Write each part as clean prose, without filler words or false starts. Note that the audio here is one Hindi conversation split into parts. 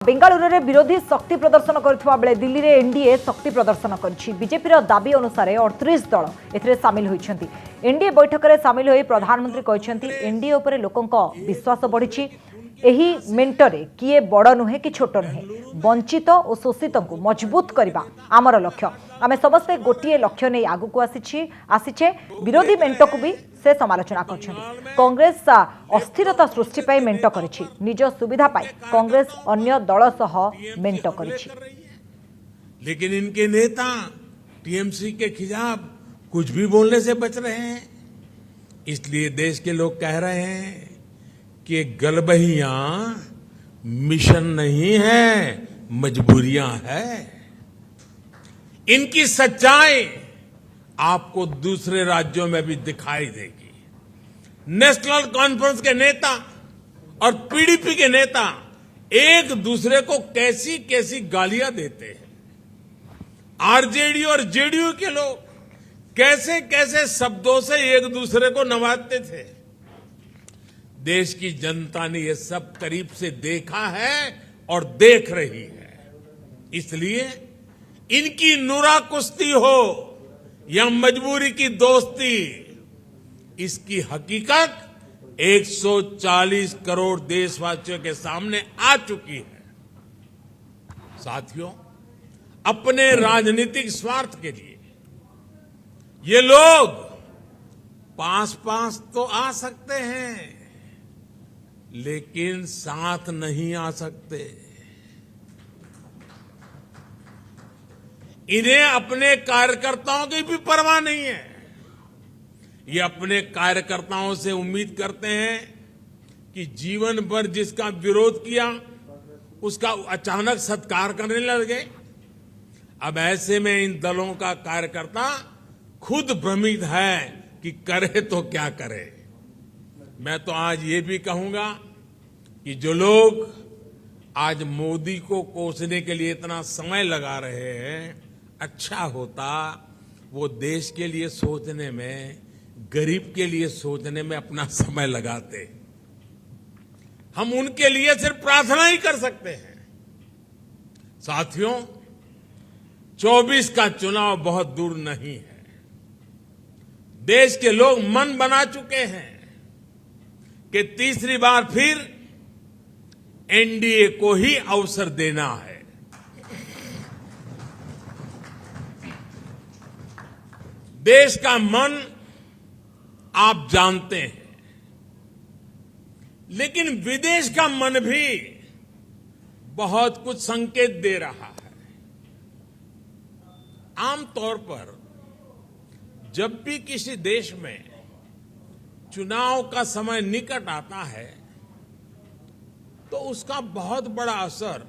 बेंगालुरु रे विरोधी शक्ति प्रदर्शन करथिबा बेले दिल्ली रे एनडीए शक्ति प्रदर्शन करछि। बीजेपी रो दाबी अनुसार 38 दल एथिरे शामिल होइछन्ति। एनडीए बैठक रे शामिल होई प्रधानमंत्री कहछन्ति एनडीए उपरे लोकंक विश्वास बढ़िछि। एही मेंटरे किए बड़ नुहे कि छोट नुहे, वंचित और शोषित को मजबूत करबा आमर लक्ष्य। आमे समस्ते गोटिए लक्ष्य नहीं आगु आसीचे। विरोधी मेंट को भी से समालोचना करछन्ति। कांग्रेस अस्थिरता सृष्टि पाई मेंट करिछि। निज सुविधा पाई कांग्रेस अन्य दल सह मेंट करिछि। लेकिन इनके नेता टीएमसी के खिलाफ कुछ भी बोलने से बच रहे हैं। इसलिए देश के लोग कह रहे हैं कि गलबहियां मिशन नहीं है, मजबूरियां है। इनकी सच्चाई आपको दूसरे राज्यों में भी दिखाई देगी। नेशनल कॉन्फ्रेंस के नेता और पीडीपी के नेता एक दूसरे को कैसी कैसी गालियां देते हैं। आरजेडी और जेडीयू के लोग कैसे कैसे शब्दों से एक दूसरे को नवाजते थे। देश की जनता ने यह सब करीब से देखा है और देख रही है। इसलिए इनकी नुरा कुश्ती हो या मजबूरी की दोस्ती, इसकी हकीकत 140 करोड़ देशवासियों के सामने आ चुकी है। साथियों, अपने राजनीतिक स्वार्थ के लिए ये लोग पास तो आ सकते हैं, लेकिन साथ नहीं आ सकते। इन्हें अपने कार्यकर्ताओं की भी परवाह नहीं है। ये अपने कार्यकर्ताओं से उम्मीद करते हैं कि जीवन भर जिसका विरोध किया उसका अचानक सत्कार करने लगे। अब ऐसे में इन दलों का कार्यकर्ता खुद भ्रमित है कि करे तो क्या करे। मैं तो आज ये भी कहूंगा कि जो लोग आज मोदी को कोसने के लिए इतना समय लगा रहे हैं, अच्छा होता वो देश के लिए सोचने में, गरीब के लिए सोचने में अपना समय लगाते। हम उनके लिए सिर्फ प्रार्थना ही कर सकते हैं। साथियों, 24 का चुनाव बहुत दूर नहीं है। देश के लोग मन बना चुके हैं कि तीसरी बार फिर एनडीए को ही अवसर देना है। देश का मन आप जानते हैं, लेकिन विदेश का मन भी बहुत कुछ संकेत दे रहा है। आमतौर पर जब भी किसी देश में चुनाव का समय निकट आता है तो उसका बहुत बड़ा असर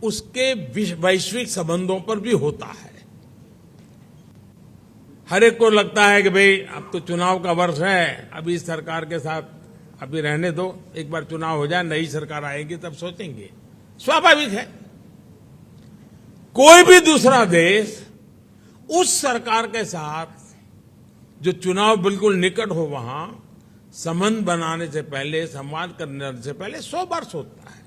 उसके वैश्विक संबंधों पर भी होता है। हर एक को लगता है कि भाई अब तो चुनाव का वर्ष है, अभी इस सरकार के साथ अभी रहने दो, एक बार चुनाव हो जाए, नई सरकार आएगी तब सोचेंगे। स्वाभाविक है। कोई भी दूसरा देश उस सरकार के साथ जो चुनाव बिल्कुल निकट हो वहां संबंध बनाने से पहले, संवाद करने से पहले 100 बार सोचता है।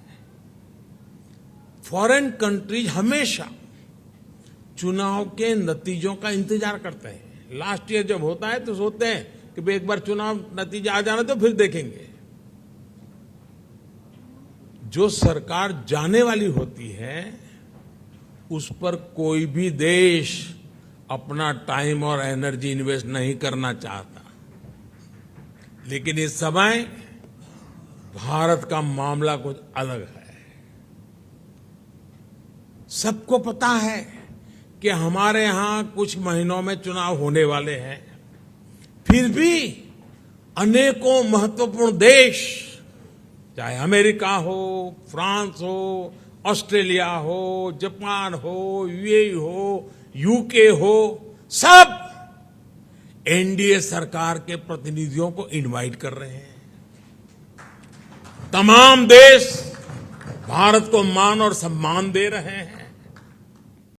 फॉरेन कंट्रीज हमेशा चुनाव के नतीजों का इंतजार करते हैं। लास्ट ईयर जब होता है तो सोचते हैं कि भाई एक बार चुनाव नतीजा आ जाना तो फिर देखेंगे। जो सरकार जाने वाली होती है उस पर कोई भी देश अपना टाइम और एनर्जी इन्वेस्ट नहीं करना चाहता। लेकिन इस समय भारत का मामला कुछ अलग है। सबको पता है कि हमारे यहां कुछ महीनों में चुनाव होने वाले हैं, फिर भी अनेकों महत्वपूर्ण देश, चाहे अमेरिका हो, फ्रांस हो, ऑस्ट्रेलिया हो, जापान हो, यूएई हो, यूके हो, सब एनडीए सरकार के प्रतिनिधियों को इनवाइट कर रहे हैं। तमाम देश भारत को मान और सम्मान दे रहे हैं।